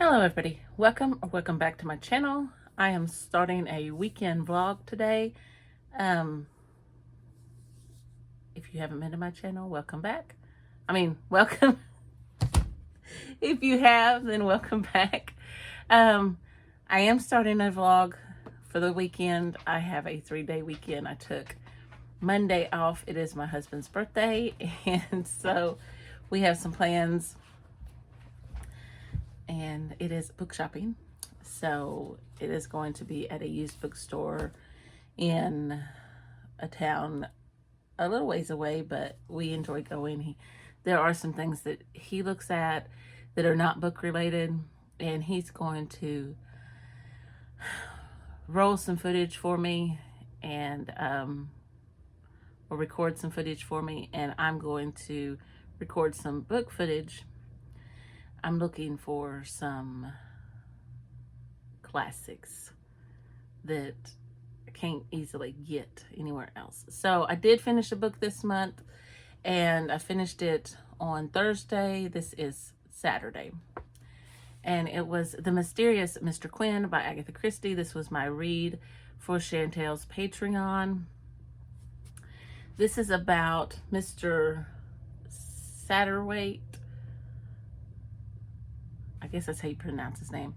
Hello everybody, welcome back to my channel. I am starting a weekend vlog today. If you haven't been to my channel, welcome back. Welcome. If you have, then welcome back. I am starting a vlog for the weekend. I have a 3-day weekend. I took Monday off. It is my husband's birthday, and so we have some plans, and it is book shopping. So it is going to be at a used bookstore in a town a little ways away, but we enjoy going. There are some things that he looks at that are not book related, and he's going to roll some footage for me and or record some footage for me, and I'm going to record some book footage. I'm looking for some classics that I can't easily get anywhere else. So I did finish a book this month, and I finished it on Thursday. This is Saturday. And it was The Mysterious Mr. Quinn by Agatha Christie. This was my read for Chantel's Patreon. This is about Mr. Satterthwaite. I guess that's how you pronounce his name.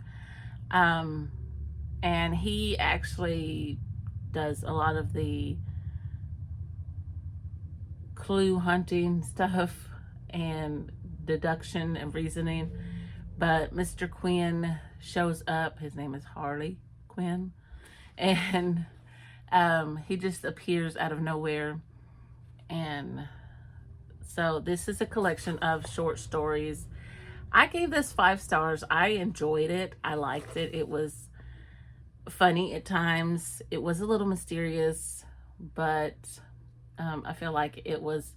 And he actually does a lot of the clue hunting stuff and deduction and reasoning. But Mr. Quinn shows up. His name is Harley Quinn. And he just appears out of nowhere. And so this is a collection of short stories. I gave this 5 stars. I enjoyed it. I liked it. It was funny at times. It was a little mysterious, but I feel like it was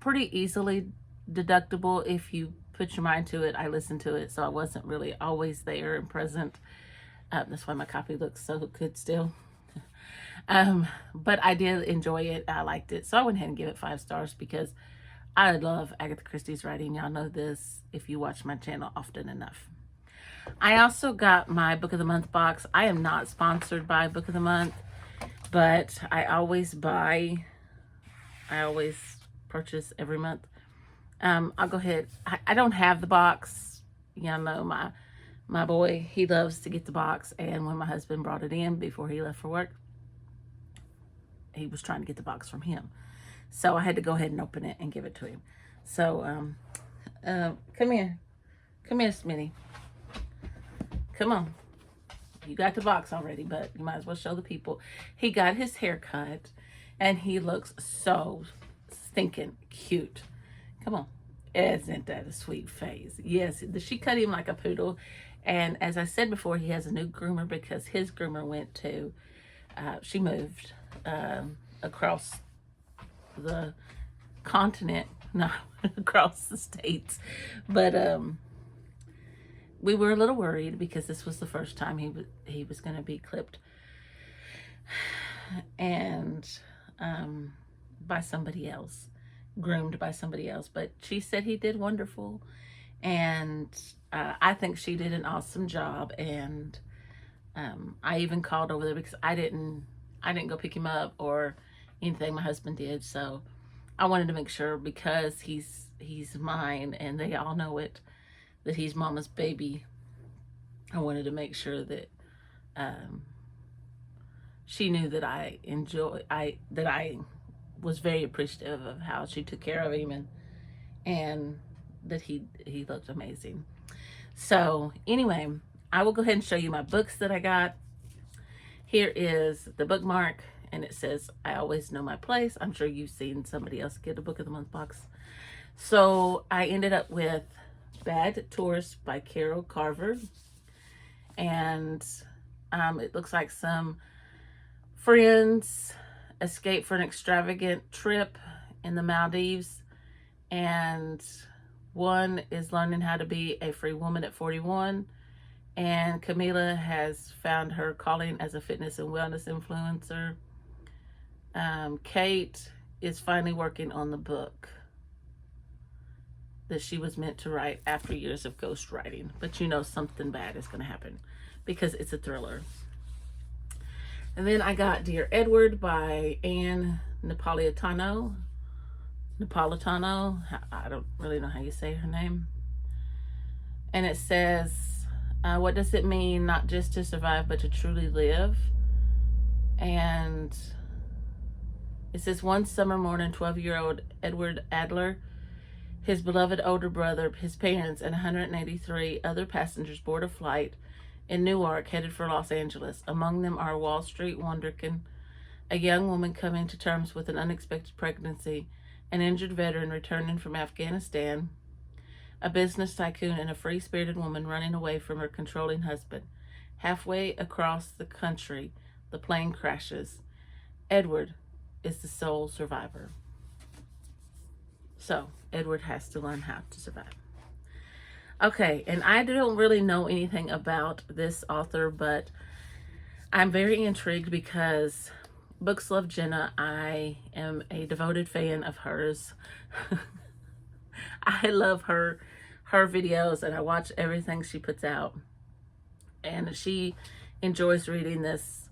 pretty easily deductible if you put your mind to it. I listened to it, so I wasn't really always there and present. That's why my copy looks so good still. But I did enjoy it. I liked it. So I went ahead and gave it 5 stars because I love Agatha Christie's writing. Y'all know this if you watch my channel often enough. I also got my Book of the Month box. I am not sponsored by Book of the Month, but I always purchase every month. I'll go ahead. I don't have the box. Y'all know my boy, he loves to get the box, and when my husband brought it in before he left for work, he was trying to get the box from him. So I had to go ahead and open it and give it to him. So, come here. Come here, Smitty. Come on. You got the box already, but you might as well show the people. He got his hair cut, and he looks so stinking cute. Come on. Isn't that a sweet face? Yes, she cut him like a poodle. And as I said before, he has a new groomer because his groomer went to, she moved across the continent, not across the states, but we were a little worried because this was the first time he was going to be clipped and by somebody else, groomed by somebody else. But she said he did wonderful, and I think she did an awesome job. And I even called over there because I didn't go pick him up or anything. My husband did. So I wanted to make sure, because he's mine and they all know it, that he's mama's baby. I wanted to make sure that she knew that I was very appreciative of how she took care of him, and that he looked amazing. So anyway, I will go ahead and show you my books that I got. Here is the bookmark, and it says, I always know my place. I'm sure you've seen somebody else get a Book of the Month box. So I ended up with Bad Tourist by Carol Carver. And it looks like some friends escape for an extravagant trip in the Maldives. And one is learning how to be a free woman at 41. And Camila has found her calling as a fitness and wellness influencer. Kate is finally working on the book. that she was meant to write after years of ghostwriting. But you know something bad is going to happen because it's a thriller. And then I got Dear Edward by Anne Napolitano. I don't really know how you say her name. And it says, what does it mean not just to survive but to truly live? And it says, one summer morning, 12-year-old Edward Adler, his beloved older brother, his parents, and 183 other passengers board a flight in Newark headed for Los Angeles. Among them are Wall Street wonderkin, a young woman coming to terms with an unexpected pregnancy, an injured veteran returning from Afghanistan, a business tycoon, and a free-spirited woman running away from her controlling husband. Halfway across the country, the plane crashes. Edward is the sole survivor. So, Edward has to learn how to survive. Okay, and I don't really know anything about this author, but I'm very intrigued because Books Love Jenna, I am a devoted fan of hers. I love her videos, and I watch everything she puts out. And she enjoys reading this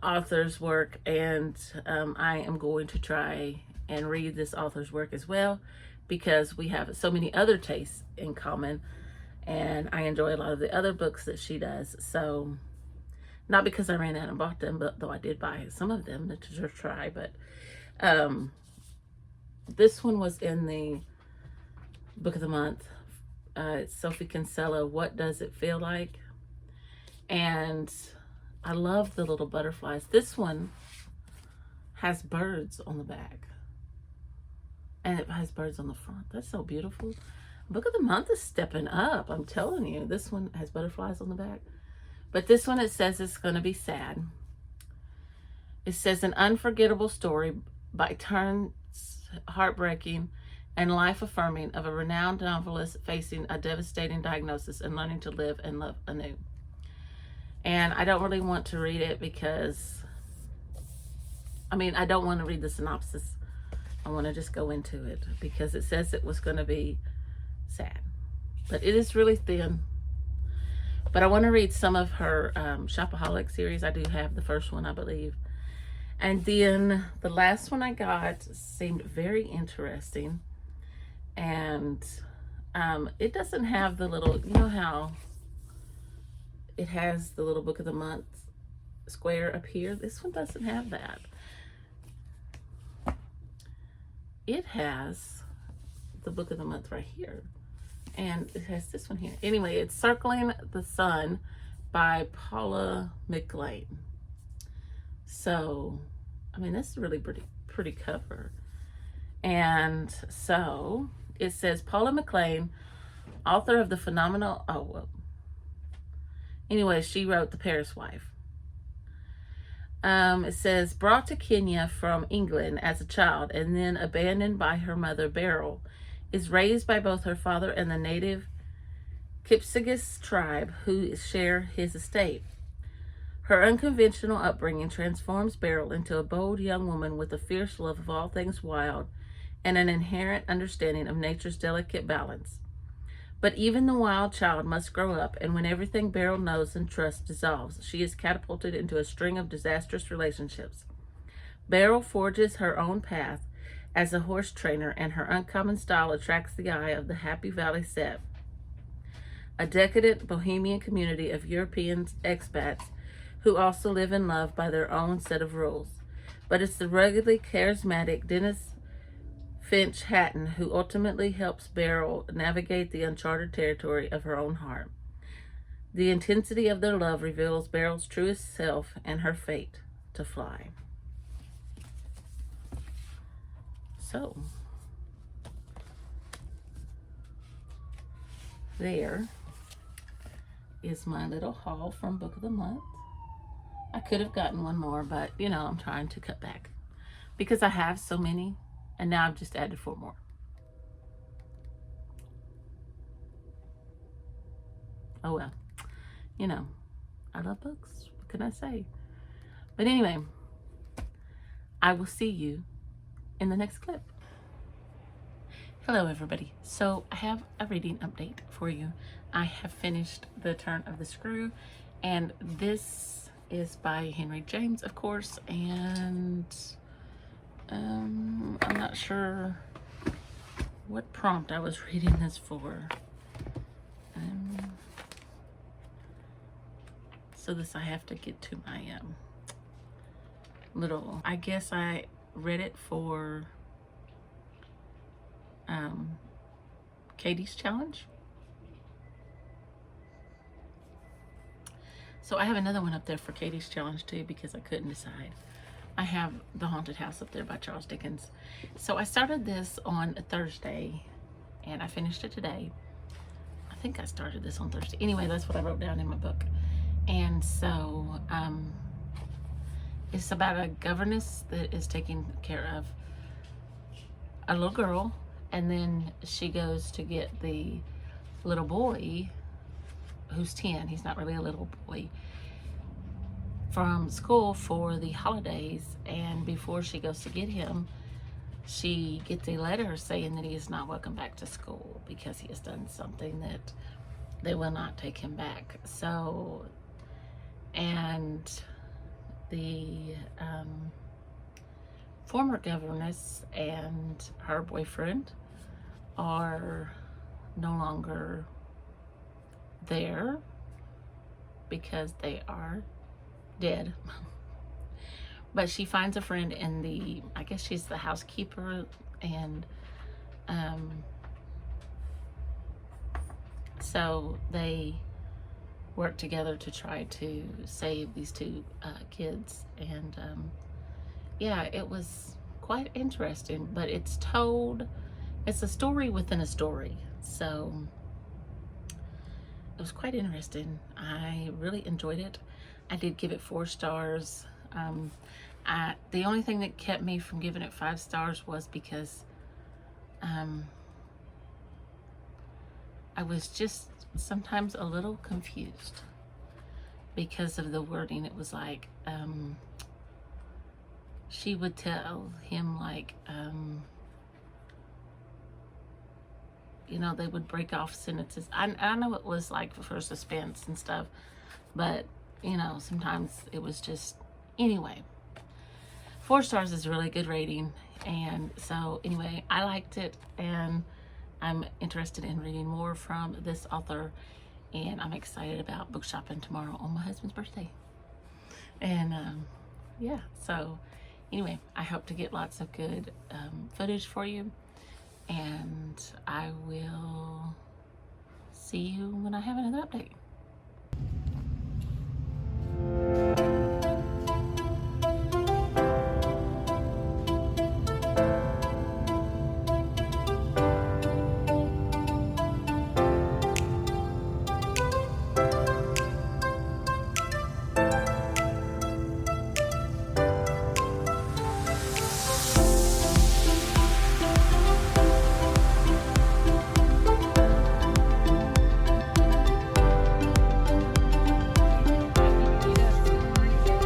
author's work, and I am going to try and read this author's work as well, because we have so many other tastes in common, and I enjoy a lot of the other books that she does. So, not because I ran out and bought them, but though I did buy some of them to try, but this one was in the book of the month. It's Sophie Kinsella, What Does It Feel Like? And I love the little butterflies. This one has birds on the back, and it has birds on the front. That's so beautiful. Book of the month is stepping up, I'm telling you. This one has butterflies on the back. But this one, it says it's going to be sad. It says, an unforgettable story by turns heartbreaking and life-affirming of a renowned novelist facing a devastating diagnosis and learning to live and love anew. And I don't really want to read it because, I don't want to read the synopsis. I want to just go into it because it says it was going to be sad. But it is really thin. But I want to read some of her Shopaholic series. I do have the first one, I believe. And then the last one I got seemed very interesting. And it doesn't have the little, you know how it has the little book of the month square up here? This one doesn't have that. It has the book of the month right here. And it has this one here. Anyway, it's Circling the Sun by Paula McLean. So, this is a really pretty cover. And so, it says Paula McLean, author of the phenomenal, anyway, she wrote The Paris Wife. It says, brought to Kenya from England as a child and then abandoned by her mother, Beryl, is raised by both her father and the native Kipsigis tribe who share his estate. Her unconventional upbringing transforms Beryl into a bold young woman with a fierce love of all things wild and an inherent understanding of nature's delicate balance. But even the wild child must grow up, and when everything Beryl knows and trusts dissolves, she is catapulted into a string of disastrous relationships. Beryl forges her own path as a horse trainer, and her uncommon style attracts the eye of the Happy Valley set, a decadent bohemian community of European expats who also live and love by their own set of rules. But it's the ruggedly charismatic Dennis Finch Hatton who ultimately helps Beryl navigate the uncharted territory of her own heart. The intensity of their love reveals Beryl's truest self and her fate to fly. So, there is my little haul from Book of the Month. I could have gotten one more, but I'm trying to cut back because I have so many, and now I've just added 4 more. Oh well, I love books. What can I say? But anyway, I will see you in the next clip. Hello everybody. So I have a reading update for you. I have finished The Turn of the Screw, and this is by Henry James, of course, and I'm not sure what prompt I was reading this for. So this, I have to get to my little, I guess I read it for Katie's challenge. So I have another one up there for Katie's challenge too, because I couldn't decide. I have The Haunted House up there by Charles Dickens. So I started this on a Thursday and I finished it today. I think I started this on Thursday. Anyway, that's what I wrote down in my book. And so it's about a governess that is taking care of a little girl, and then she goes to get the little boy who's 10, he's not really a little boy, from school for the holidays. And before she goes to get him, she gets a letter saying that he is not welcome back to school because he has done something that they will not take him back. So, and the former governess and her boyfriend are no longer there because they are dead. But she finds a friend in the, I guess she's the housekeeper, and so they work together to try to save these two kids. And yeah, it was quite interesting, but it's a story within a story. So it was quite interesting. I really enjoyed it. I did give it 4 stars. The only thing that kept me from giving it 5 stars was because I was just sometimes a little confused because of the wording. It was like she would tell him, like, you know, they would break off sentences. I know it was like for suspense and stuff, but you know, sometimes it was just, anyway, 4 stars is a really good rating. And so anyway, I liked it, and I'm interested in reading more from this author, and I'm excited about book shopping tomorrow on my husband's birthday. And yeah, so anyway, I hope to get lots of good footage for you, and I will see you when I have another update.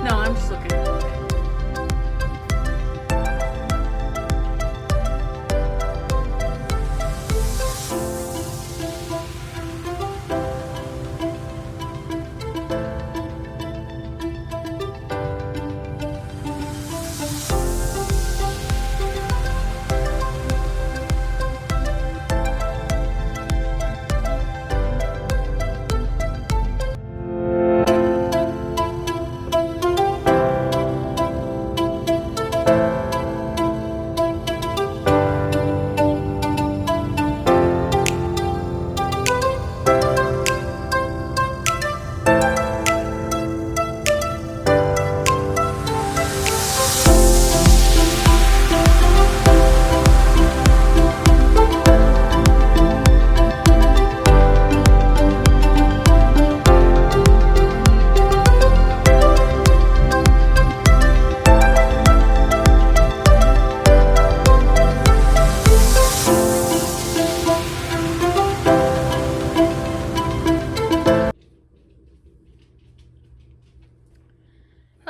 No, I'm just looking.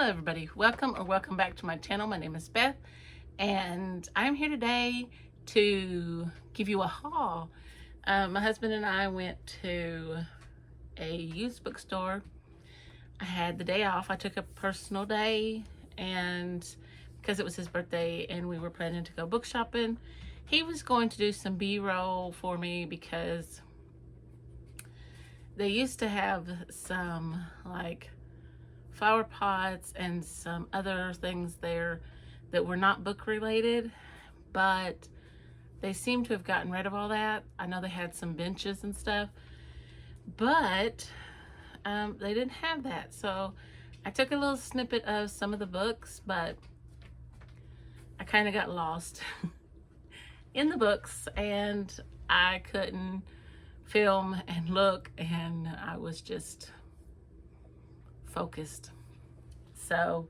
Hello everybody, welcome back to my channel. My name is Beth, and I'm here today to give you a haul. My husband and I went to a used bookstore. I had the day off. I took a personal day, and because it was his birthday and we were planning to go book shopping, he was going to do some B-roll for me because they used to have some like flower pots and some other things there that were not book related, but they seem to have gotten rid of all that. I know they had some benches and stuff, but they didn't have that. So I took a little snippet of some of the books, but I kind of got lost in the books and I couldn't film and look, and I was just focused. So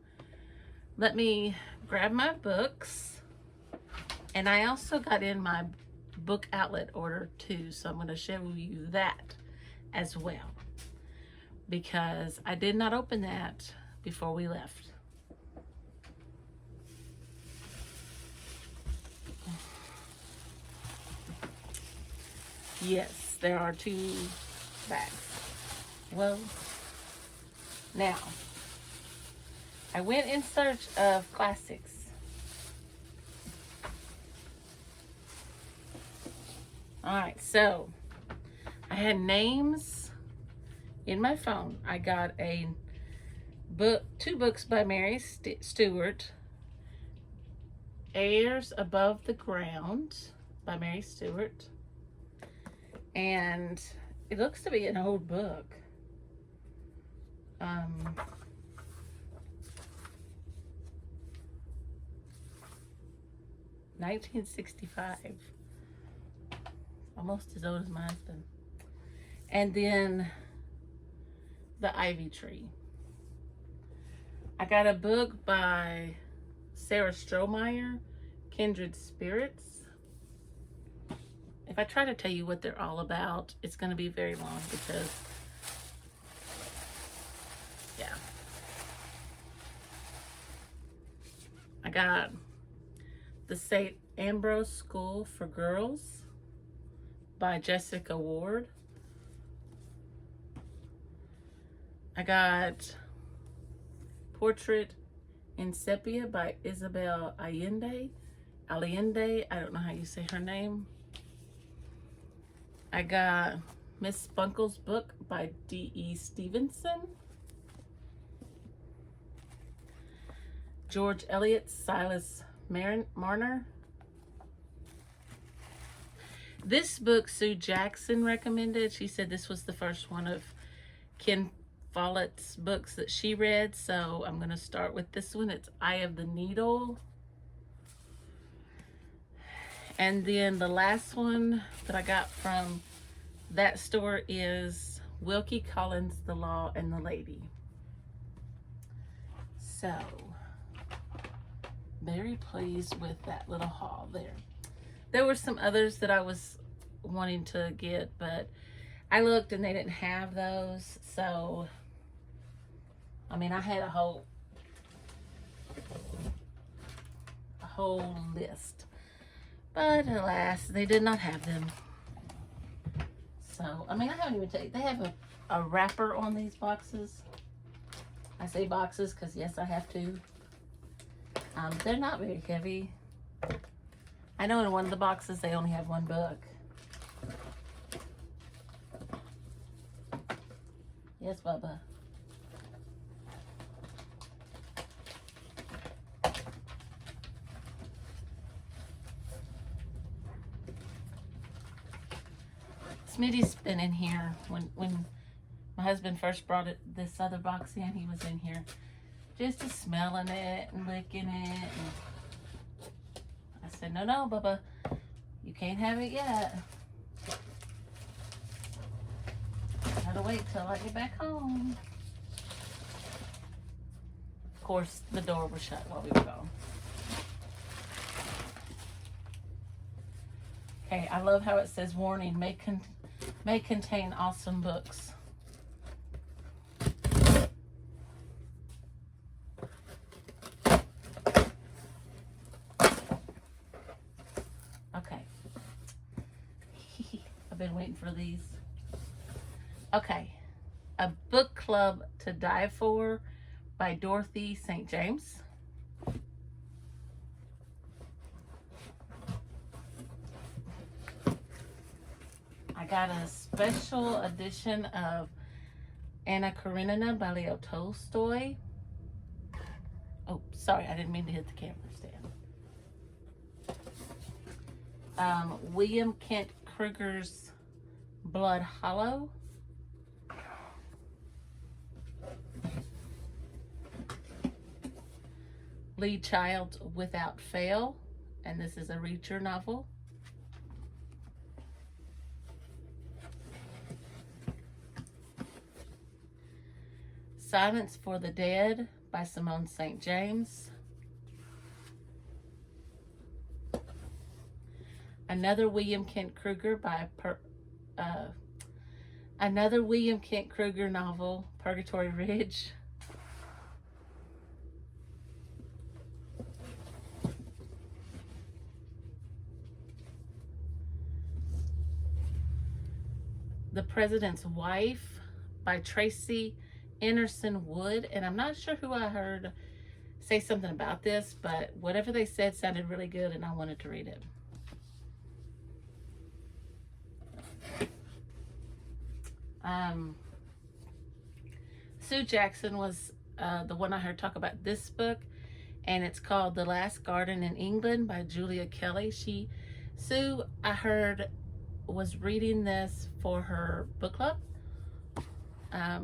let me grab my books, and I also got in my book outlet order too, so I'm going to show you that as well because I did not open that before we left. Yes, there are 2 bags. Well, now I went in search of classics. Alright, so I had names in my phone. I got a book, 2 books by Mary Stewart. Airs Above the Ground by Mary Stewart. And it looks to be an old book. 1965. Almost as old as my husband. And then The Ivy Tree. I got a book by Sarah Strohmeyer, Kindred Spirits. If I try to tell you what they're all about, it's going to be very long because, yeah. I got The St. Ambrose School for Girls by Jessica Ward. I got Portrait in Sepia by Isabel Allende. I don't know how you say her name. I got Miss Spunkle's book by D.E. Stevenson. George Eliot's Silas Marner. This book Sue Jackson recommended. She said this was the first one of Ken Follett's books that she read, so I'm going to start with this one. It's Eye of the Needle. And then the last one that I got from that store is Wilkie Collins' The Law and the Lady. So, very pleased with that little haul there. There were some others that I was wanting to get, but I looked and they didn't have those. So, I mean, I had a whole list. But alas, they did not have them. So, I mean, I haven't even taken, they have a wrapper on these boxes. I say boxes because yes, I have to. They're not very heavy. I know in one of the boxes they only have 1 book. Yes, Bubba. Smitty's been in here when my husband first brought this other box in. He was in here just smelling it and licking it. And I said, no, Bubba, you can't have it yet. Gotta wait till I get back home. Of course, the door was shut while we were gone. Okay, I love how it says warning, may contain awesome books. Okay. A Book Club to Die For by Dorothy St. James. I got a special edition of Anna Karenina by Leo Tolstoy. Oh, sorry, I didn't mean to hit the camera stand. William Kent Kruger's Blood Hollow. Lee Child's Without Fail, and this is a Reacher novel. Silence for the Dead by Simone St. James. Another William Kent Kruger another William Kent Kruger novel, Purgatory Ridge. The President's Wife by Tracy Anderson Wood. And I'm not sure who I heard say something about this, but whatever they said sounded really good and I wanted to read it. Sue Jackson was the one I heard talk about this book, and it's called The Last Garden in England by Julia Kelly. Sue, I heard, was reading this for her book club. I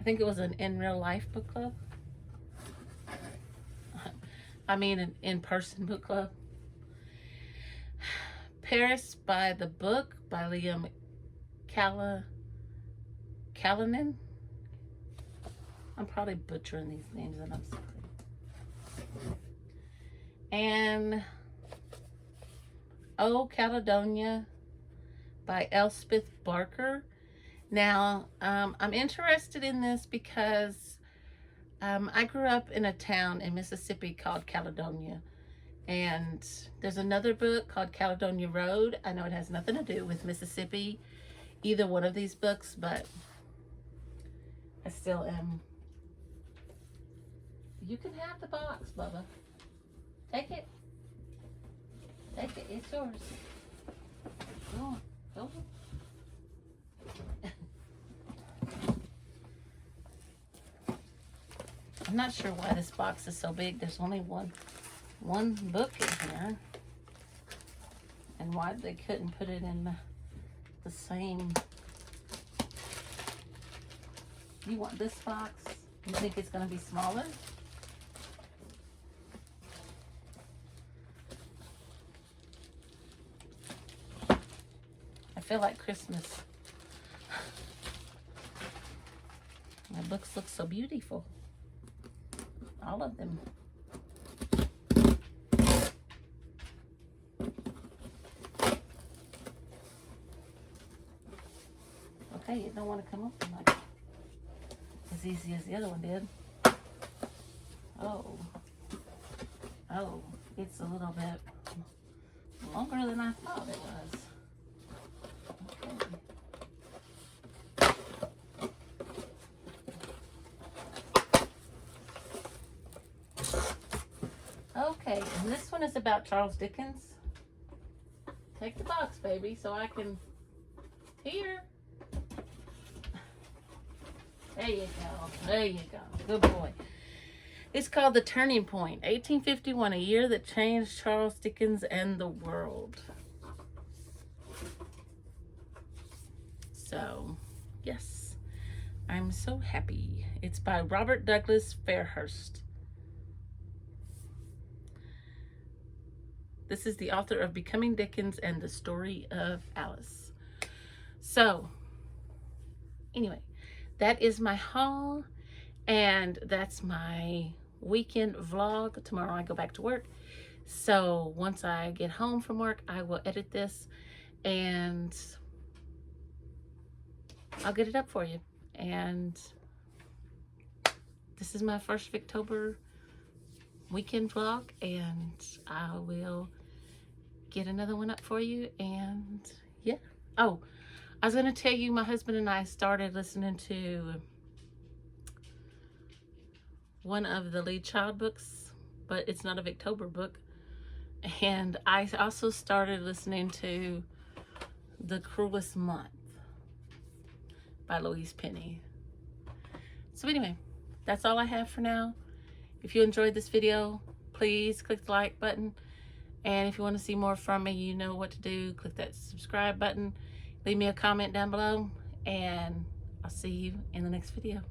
think it was an in real life book club. I mean, an in-person book club. Paris by the Book by Liam Callanan. I'm probably butchering these names and I'm sorry. And Oh Caledonia by Elspeth Barker. Now, I'm interested in this because I grew up in a town in Mississippi called Caledonia. And there's another book called Caledonia Road. I know it has nothing to do with Mississippi, either one of these books, but I still am. You can have the box, Bubba. Take it. Take it. It's yours. Go on. Go on. I'm not sure why this box is so big. There's only one book in here, and why they couldn't put it in the same. You want this box? You think it's going to be smaller? I feel like Christmas. My books look so beautiful. All of them. Okay, it don't want to come open like as easy as the other one did. Oh, it's a little bit longer than I thought it was. Okay, and this one is about Charles Dickens. Take the box, baby, so I can. Here. There you go. There you go. Good boy. It's called The Turning Point, 1851, a year that changed Charles Dickens and the world. So, yes, I'm so happy. It's by Robert Douglas Fairhurst. This is the author of Becoming Dickens and the Story of Alice. So, anyway, that is my haul, and that's my weekend vlog. Tomorrow I go back to work. So once I get home from work, I will edit this and I'll get it up for you. And this is my first Victober weekend vlog, and I will get another one up for you. And yeah. Oh, I was going to tell you, my husband and I started listening to one of the lead child books, but it's not a Victober book. And I also started listening to The Cruelest Month by Louise Penny. So anyway, that's all I have for now. If you enjoyed this video, please click the like button. And if you want to see more from me, you know what to do. Click that subscribe button. Leave me a comment down below. And I'll see you in the next video.